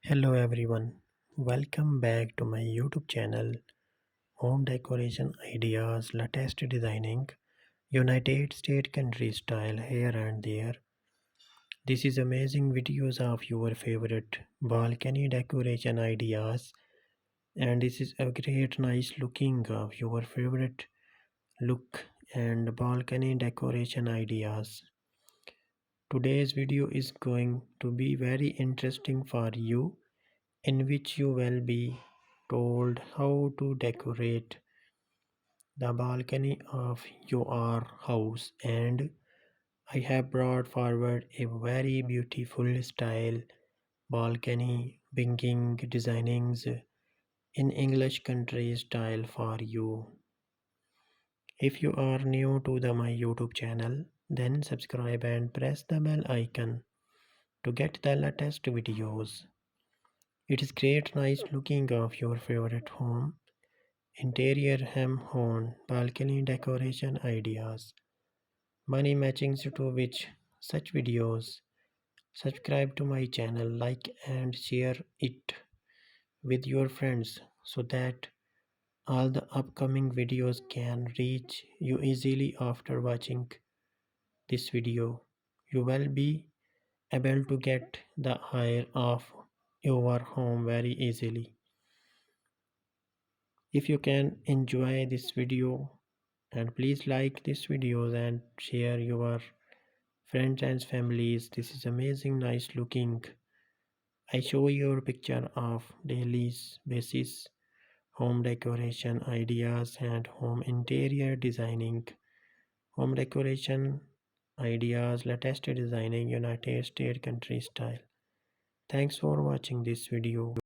Hello everyone, welcome back to my YouTube channel Home Decoration Ideas, Latest Designing, United States Country Style here and there. This is amazing videos of your favorite balcony decoration ideas, and this is a great nice looking of your favorite look and balcony decoration ideas. Today's video is going to be very interesting for you, in which you will be told how to decorate the balcony of your house, and I have brought forward a very beautiful style balcony bringing designings in English country style for you. If you are new to my YouTube channel, then subscribe and press the bell icon to get the latest videos. It is great nice looking of your favorite home interior hem home balcony decoration ideas. Money matching to which such videos. Subscribe to my channel, like and share it with your friends so that all the upcoming videos can reach you easily after watching this video. You will be able to get the hire of your home very easily. If you can enjoy this video, and please like this video and share your friends and families. This is amazing nice looking. I show your picture of daily basis home decoration ideas and home interior designing. Home decoration ideas, latest designing United States country style. Thanks for watching this video.